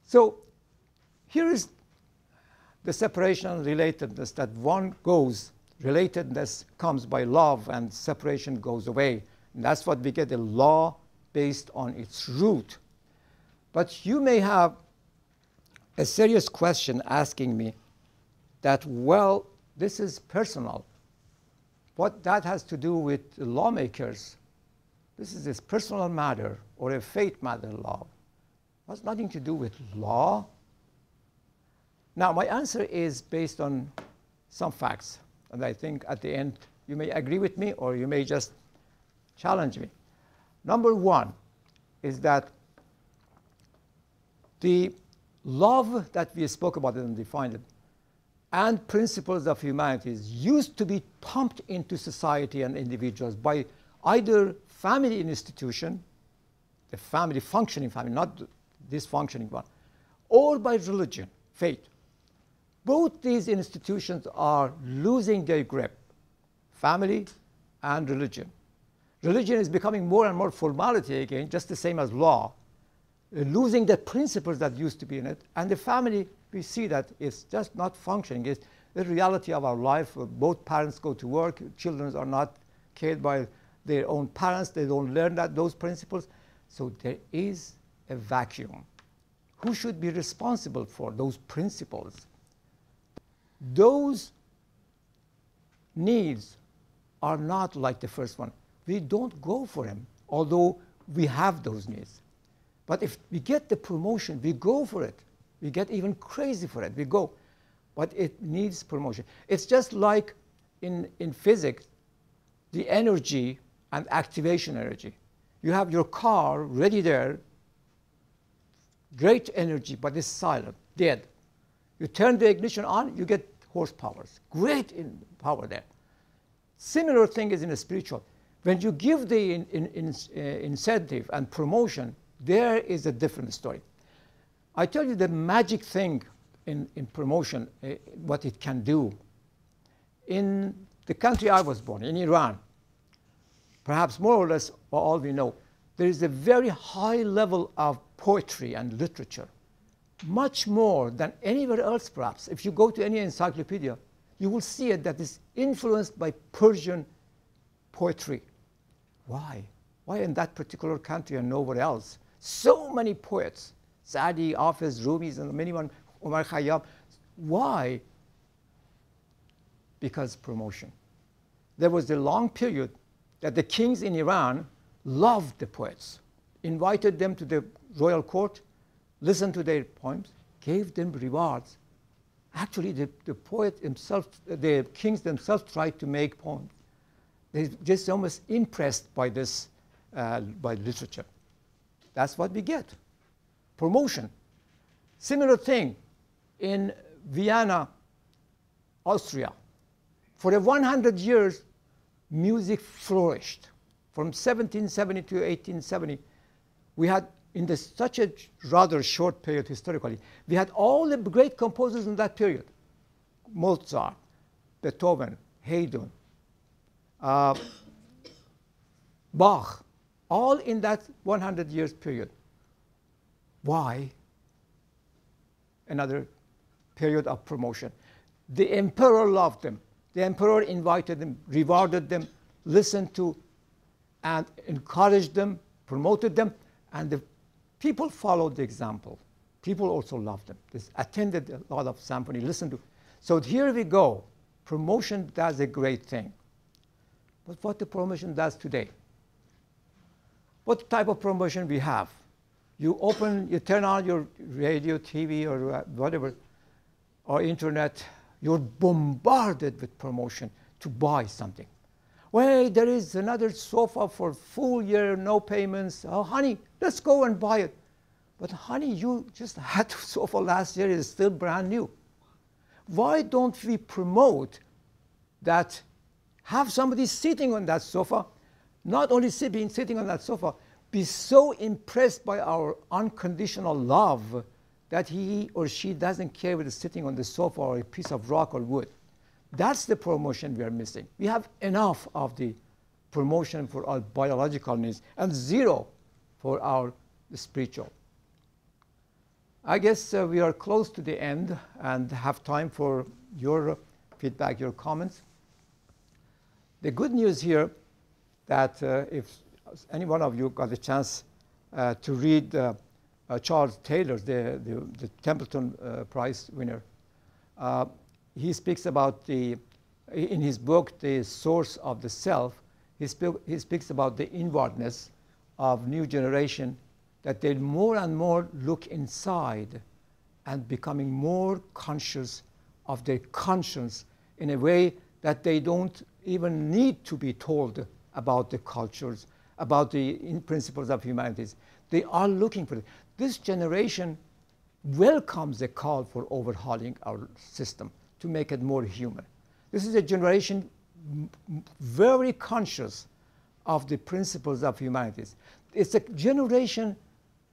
So here is the separation and relatedness, that one goes, relatedness comes by love and separation goes away. And that's what we get, a law based on its root. But you may have a serious question asking me that, well, this is personal. What that has to do with the lawmakers? This is a personal matter or a faith matter law. It has nothing to do with law. Now, my answer is based on some facts. And I think at the end, you may agree with me or you may just challenge me. Number one is that the love that we spoke about and defined it, and principles of humanities used to be pumped into society and individuals by either family institution, the family, functioning family, not dysfunctioning one, or by religion, faith. Both these institutions are losing their grip, family and religion. Religion is becoming more and more formality again, just the same as law, losing the principles that used to be in it. And the family, we see that it's just not functioning. It's the reality of our life. Both parents go to work, children are not cared by their own parents, they don't learn those principles. So there is a vacuum. Who should be responsible for those principles? Those needs are not like the first one. We don't go for them, although we have those needs. But if we get the promotion, we go for it. We get even crazy for it. We go. But it needs promotion. It's just like in physics, the energy and activation energy. You have your car ready there, great energy, but it's silent, dead. You turn the ignition on, you get horsepower. Great in power there. Similar thing is in a spiritual. When you give the incentive and promotion, there is a different story. I tell you the magic thing in promotion, what it can do. In the country I was born, in Iran, perhaps more or less all we know, there is a very high level of poetry and literature, much more than anywhere else perhaps. If you go to any encyclopedia, you will see it that is influenced by Persian poetry. Why? Why in that particular country and nowhere else? So many poets, Sadi, Hafiz, Rumis, and many one, Omar Khayyam. Why? Because promotion. There was a long period that the kings in Iran loved the poets, invited them to the royal court, listened to their poems, gave them rewards. Actually, the poet himself, the kings themselves tried to make poems. They're just almost impressed by this, by literature. That's what we get. Promotion. Similar thing in Vienna, Austria. For 100 years, music flourished. From 1770 to 1870, we had, in such a rather short period historically, we had all the great composers in that period. Mozart, Beethoven, Haydn, Bach, all in that 100 years period. Why? Another period of promotion. The emperor loved them. The emperor invited them, rewarded them, listened to and encouraged them, promoted them, and the people followed the example. People also loved them. They attended a lot of symphony, listened to. So here we go. Promotion does a great thing. But what the promotion does today? What type of promotion we have? You turn on your radio, TV, or whatever, or internet, you're bombarded with promotion to buy something. Wait, there is another sofa for full year, no payments. Oh, honey, let's go and buy it. But honey, you just had the sofa last year, it's still brand new. Why don't we promote that, have somebody sitting on that sofa, not only sitting on that sofa, be so impressed by our unconditional love that he or she doesn't care whether sitting on the sofa or a piece of rock or wood. That's the promotion we are missing. We have enough of the promotion for our biological needs and zero for our spiritual. I guess we are close to the end and have time for your feedback, your comments. The good news here that if any one of you got a chance to read Charles Taylor's, the Templeton Prize winner, he speaks about in his book, The Source of the Self, he speaks about the inwardness of new generation, that they more and more look inside and becoming more conscious of their conscience in a way that they don't even need to be told about the cultures, about the principles of humanities. They are looking for it. This generation welcomes the call for overhauling our system to make it more human. This is a generation very conscious of the principles of humanities. It's a generation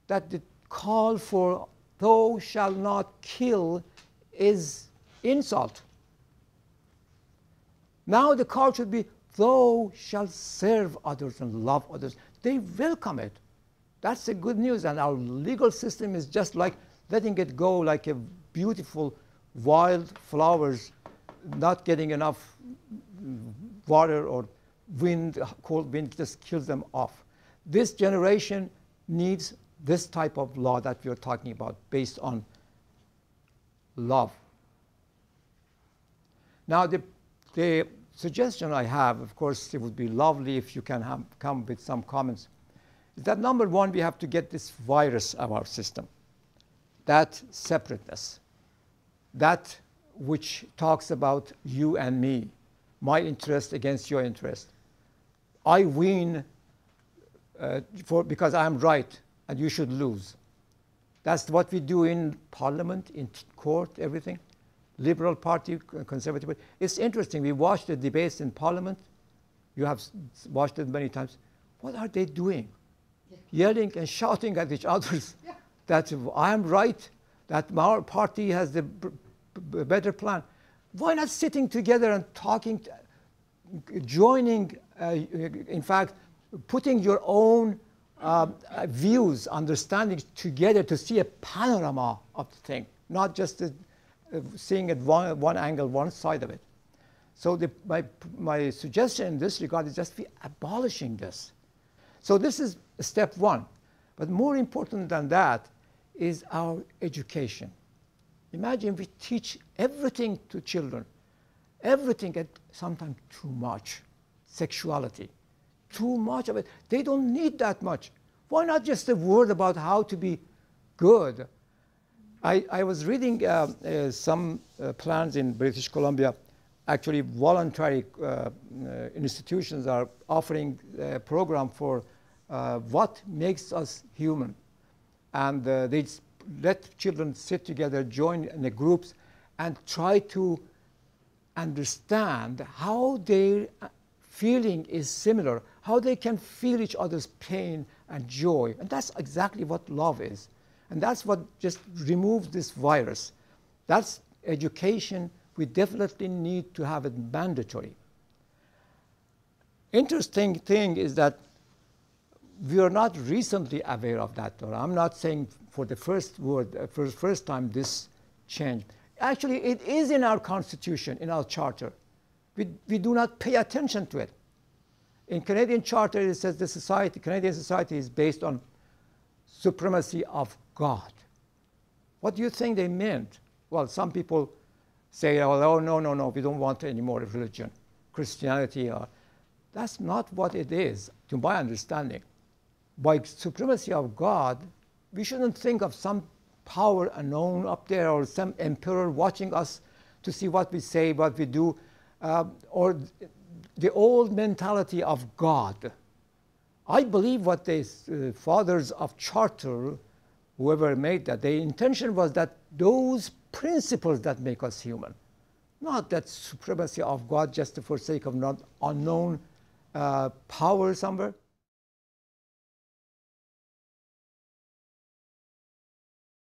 that the call for thou shalt not kill is insult. Now the call should be thou shalt serve others and love others. They welcome it. That's the good news. And our legal system is just like letting it go like a beautiful wild flowers, not getting enough water or wind, cold wind just kills them off. This generation needs this type of law that we are talking about based on love. Now the suggestion I have, of course, it would be lovely if you can come with some comments, is that number one, we have to get this virus of our system, that separateness, that which talks about you and me, my interest against your interest. I win because I'm right and you should lose. That's what we do in parliament, in court, everything. Liberal Party, Conservative Party. It's interesting. We watched the debates in parliament. You have watched it many times. What are they doing? Yeah. Yelling and shouting at each other that I am right, that our party has the better plan. Why not sitting together and talking, joining, in fact, putting your own views, understandings together to see a panorama of the thing, not just seeing it one angle, one side of it. So my suggestion in this regard is just abolishing this. So this is step one. But more important than that is our education. Imagine we teach everything to children, everything, and sometimes too much. Sexuality, too much of it. They don't need that much. Why not just a word about how to be good? I was reading some plans in British Columbia. Actually, voluntary institutions are offering a program for what makes us human. And they let children sit together, join in the groups, and try to understand how their feeling is similar, how they can feel each other's pain and joy. And that's exactly what love is. And that's what just removes this virus. That's education. We definitely need to have it mandatory. Interesting thing is that we are not recently aware of that, or I'm not saying for the first time this changed. Actually, it is in our Constitution, in our Charter. We do not pay attention to it. In Canadian Charter, it says the Canadian society is based on supremacy of God. What do you think they meant? Well, some people say, oh, no, we don't want any more religion, Christianity. That's not what it is, to my understanding. By supremacy of God, we shouldn't think of some power unknown up there or some emperor watching us to see what we say, what we do, or the old mentality of God. I believe what the fathers of Charter, whoever made that, their intention was that those principles that make us human, not that supremacy of God just for sake of not unknown power somewhere.